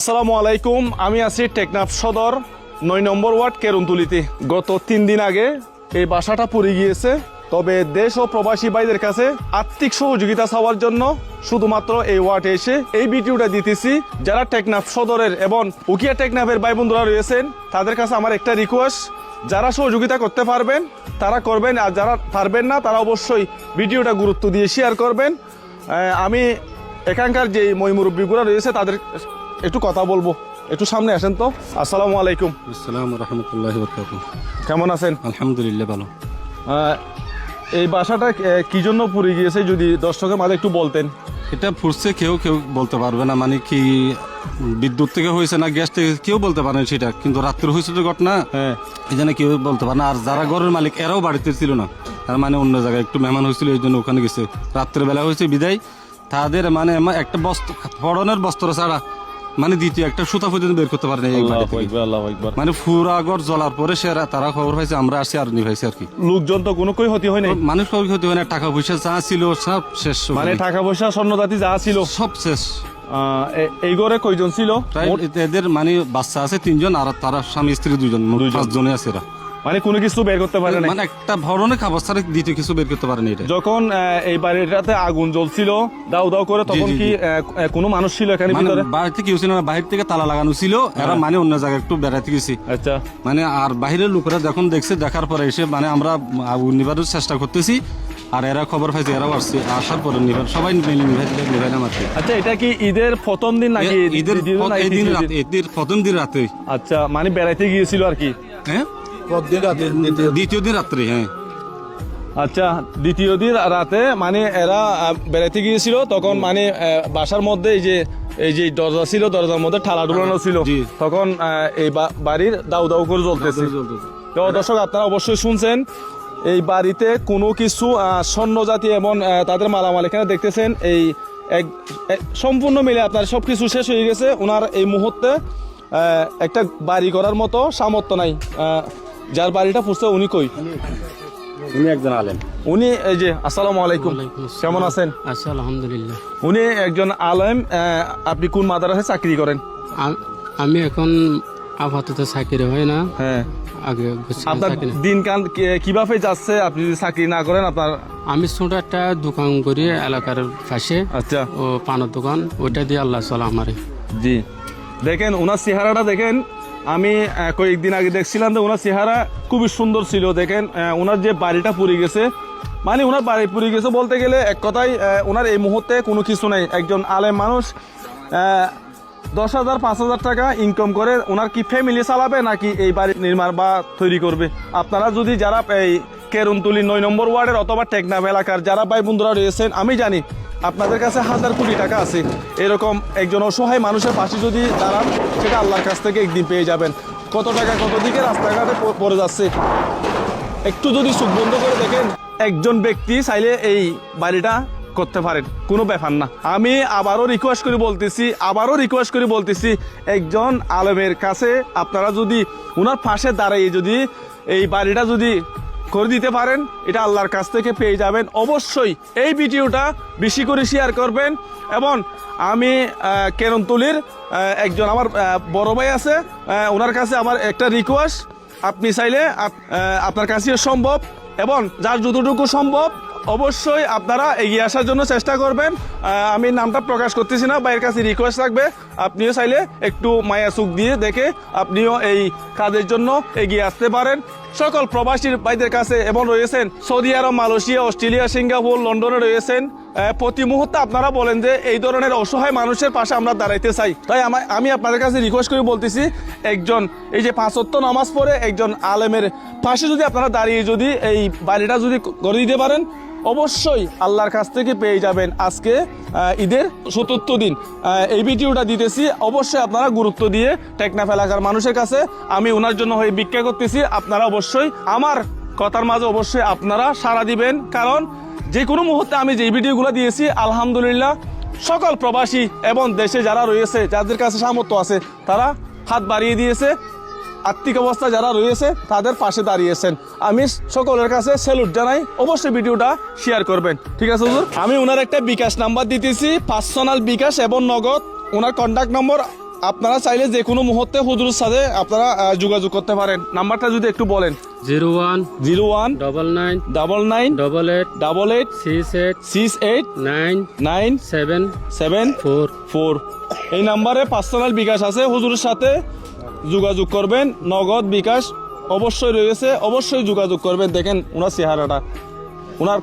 আসসালামু আলাইকুম। আমি আছি টেকনাফ সদর ৯ নম্বর ওয়ার্ড কেরুনতুলিতে। গত ৩ দিন আগে এই বাসাটা পুড়ে গিয়েছে। তবে দেশ ও প্রবাসী ভাইদের কাছে আর্থিক সহযোগিতা চাওয়ার জন্য শুধুমাত্র এই ওয়ার্ডে এসে এই ভিডিওটা দিতেছি। যারা টেকনাফ সদরের এবং উকিয়া টেকনাফের ভাই বন্ধুরা রয়েছেন তাদের কাছে আমার একটা রিকোয়েস্ট, যারা সহযোগিতা করতে পারবেন তারা করবেন, আর যারা পারবেন না তারা অবশ্যই ভিডিওটা গুরুত্ব দিয়ে শেয়ার করবেন। আমি এখানকার যে মুরব্বীগুলো রয়েছে তাদের একটু কথা বলবো, একটু সামনে আসেন তো। আসসালামু আলাইকুম। আসসালামু রাহমাতুল্লাহি ওয়া বারাকাতুহু। কেমন আছেন? আলহামদুলিল্লাহ ভালো। এই বাসাটা কি জন্য পুড়ে গিয়েছে যদি দর্শকের মাঝে একটু বলতেন। এটা ফুটছে কেউ বলতে পারবে না, মানে কি বিদ্যুৎ থেকে হয়েছে না গ্যাস থেকে কেউ বলতে পারে না সেটা, কিন্তু রাত্রে হয়েছে তো ঘটনা। হ্যাঁ, এই জন্য কেউ বলতে পারে না। আর যারা ঘরের মালিক এরাও বাড়িতে ছিল না, তার মানে অন্য জায়গায় একটু মেহমান হয়েছিল এই জন্য ওখানে গেছে। রাত্রে বেলা হয়েছে বিদায় তাদের মানে একটা বস্ত্র পরনের বস্ত্র ছাড়া মানে দ্বিতীয় একটা সুতা পর্যন্ত বের করতে পারে না এই বাড়ি থেকে। আল্লাহু আকবার। মানে পুরা ঘর জ্বলার পরে তারা খবর পাইছে, আমরা আসছি আর নিভাইছি আর কি। লোকজন তো কোনো ক্ষতি হয় নাই? মানুষ ক্ষতি হয় না, টাকা পয়সা যা ছিল সব শেষ, মানে টাকা পয়সা স্বর্ণজাতি যা ছিল সব শেষ। এই ঘরে কয়জন ছিল? এদের মানে বাচ্চা আছে 3 জন, আর তারা স্বামী স্ত্রী 2 জন, 5 জনে আছে এরা। মানে কোনো কিছু বের করতে পারে না, মানে একটা ভরণে খাবার ছাড়া দ্বিতীয় কিছু বের করতে পারে না। এটা যখন এই বাড়িটাতে আগুন জ্বলছিল দাউ দাউ করে, তখন কি কোনো মানুষ ছিল এখানে ভিতরে? বাড়িতে কেউ ছিল না, বাহির থেকে তালা লাগানো ছিল। এরা মানে অন্য জায়গায় একটু বেড়াতে গেছি। আচ্ছা, মানে আর বাহিরের লোকেরা যখন দেখছে, দেখার পরে এসে মানে আমরা আগুন নিভানোর চেষ্টা করতেছি, আর এরা খবর পাইছে, এরাও আসছে, আসার পরে সবাই নিভাইলাম আর কি। আচ্ছা, এটা কি ঈদের প্রথম দিন নাকি ঈদের প্রথম দিন রাতে? আচ্ছা, মানে বেড়াইতে গিয়েছিল আর কি? হ্যাঁ, দ্বিতীয় দিন রাত্রে। হ্যাঁ, আচ্ছা, দ্বিতীয় দিন রাতে মানে এরা বেড়াইতে গিয়েছিল, তখন মানে বাসার মধ্যে এই যে দরজা ছিল, দরজার মধ্যে ঠালা ঢুলানো ছিল, তখন এই বাড়ির দাউ দাউ করে জ্বলতেছে। তো দর্শক, আপনারা অবশ্যই শুনছেন এই বাড়িতে কোনো কিছু স্বর্ণ জাতি এবং তাদের মালামাল এখানে দেখতেছেন এই সম্পূর্ণ মিলে আপনার সবকিছু শেষ হয়ে গেছে। ওনার এই মুহূর্তে একটা বাড়ি করার মতো সামর্থ্য নাই। যার বাড়িটা পুষছে উনি কই? উনি একজন আলেম। উনি এই যে, আসসালামু আলাইকুম, কেমন আছেন? আচ্ছা, আলহামদুলিল্লাহ। উনি একজন আলেম। আপনি কোন মাদ্রাসায় চাকরি করেন? আমি এখন আপাতত চাকরি হয় না। হ্যাঁ, আগে আপনার দিনকাল কিভাবে যাচ্ছে আপনি যদি চাকরি না করেন? আপনার আমি ছোট একটা দোকান করি এলাকার পাশে। আচ্ছা, ও পানের দোকান, ওইটা দিয়ে আল্লাহ চলা আমারে। জি, দেখেন ওনার চেহারাটা দেখেন। আমি কয়েকদিন আগে দেখছিলাম যে ওনার চেহারা খুবই সুন্দর ছিল। দেখেন ওনার যে বাড়িটা পুড়ে গেছে, মানে ওনার বাড়ি পুড়ে গেছে বলতে গেলে এক কথায় ওনার এই মুহূর্তে কোনো কিছু নেই। একজন আলেম মানুষ 10,000 5,000 টাকা ইনকাম করে ওনার কি ফ্যামিলি চালাবে নাকি এই বাড়ি নির্মাণ বা তৈরি করবে? আপনারা যদি যারা এই কেরুনতুলি 9 নম্বর ওয়ার্ডের অথবা টেকনাফ এলাকার যারা ভাই বন্ধুরা রয়েছেন, আমি জানি আপনাদের কাছে 1,000 কোটি টাকা আছে। এরকম একজন অসহায় মানুষের পাশে যদি দাঁড়ান, সেটা আল্লাহর কাছ থেকে একদিন পেয়ে যাবেন। কত টাকা কত দিকে রাস্তাঘাটে পড়ে যাচ্ছে, একটু যদি চোখ বন্ধ করে দেখেন, একজন ব্যক্তি চাইলে এই বাড়িটা করতে পারেন, কোনো ব্যাপার না। আমি আবারও রিকোয়েস্ট করে বলতেছি একজন আলেমের কাছে আপনারা যদি ওনার পাশে দাঁড়িয়ে যদি এই বাড়িটা যদি করে দিতে পারেন, এটা আল্লাহর কাছ থেকে পেয়ে যাবেন। অবশ্যই এই ভিডিওটা বেশি করে শেয়ার করবেন। এবং আমি কেরুনতুলির একজন আমার বড় ভাই আছে, ওনার কাছে আমার একটা রিকোয়েস্ট, আপনি চাইলে আপনার কাছেও সম্ভব এবং যার যতটুকু সম্ভব অবশ্যই আপনারা এগিয়ে আসার জন্য চেষ্টা করবেন। আমি নামটা প্রকাশ করতেছি না, ভাইয়ের কাছে রিকোয়েস্ট থাকবে আপনিও চাইলে একটু মায়া চোখ দিয়ে দেখে আপনিও এই কাজের জন্য এগিয়ে আসতে পারেন। সকল প্রবাসী ভাইদের কাছে এবং রয়েছেন সৌদি আরব, মালয়েশিয়া, অস্ট্রেলিয়া, সিঙ্গাপুর, লন্ডনে রয়েছেন, প্রতি মুহূর্তে আপনারা বলেন যে এই ধরনের অসহায় মানুষের পাশে আমরা দাঁড়াইতে চাই। তাই আমি আপনাদের কাছে রিকোয়েস্ট করে বলতেছি, একজন এই যে 5 ওয়াক্ত নামাজ পড়ে একজন আলেমের পাশে যদি আপনারা দাঁড়িয়ে যদি এই বাড়িটা যদি করে দিতে পারেন, অবশ্যই আল্লাহর কাছ থেকে পেয়ে যাবেন। আজকে ঈদের চতুর্থ দিন এই ভিডিওটা দিতেছি, অবশ্যই আপনারা গুরুত্ব দিয়ে টেকনাফ এলাকার মানুষের কাছে আমি ওনার জন্য হয়ে ভিক্ষা করতেছি। আপনারা অবশ্যই আমার কথার মাঝে অবশ্যই আপনারা সাড়া দিবেন, কারণ যে কোনো মুহূর্তে আমি যে ভিডিওগুলো দিয়েছি আলহামদুলিল্লাহ সকল প্রবাসী এবং দেশে যারা রয়েছে, যাদের কাছে সামর্থ্য আছে, তারা হাত বাড়িয়ে দিয়েছে। আর্থিক অবস্থা যারা রয়েছে তাদের পাশে দাঁড়িয়েছেন। আমি সকলের কাছে স্যালুট জানাই। অবশ্যই ভিডিওটা শেয়ার করবেন, ঠিক আছে হুজুর? আমি ওনার একটা বিকাশ নাম্বার দিতেছি, পার্সোনাল বিকাশ এবং নগদ। ওনার কন্ট্যাক্ট নম্বর আপনারা চাইলে যে কোনো মুহূর্তে হুজুরের সাথে আপনারা যোগাযোগ করতে পারেন। নাম্বারটা যদি একটু বলেন। 01 01 99 99 88 88 68 68 9 9 7 7 4 4। এই নাম্বারে পার্সোনাল বিকাশ আছে, হুজুরের সাথে যোগাযোগ করবেন। নগদ বিকাশ অবশ্যই রয়েছে, অবশ্যই যোগাযোগ করবেন। দেখেন ওনার চেহারাটা, ওনার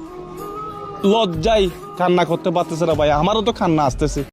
লজ্জায় কান্না করতে পারতেছে না ভাই, আমারও তো কান্না আসতেছে।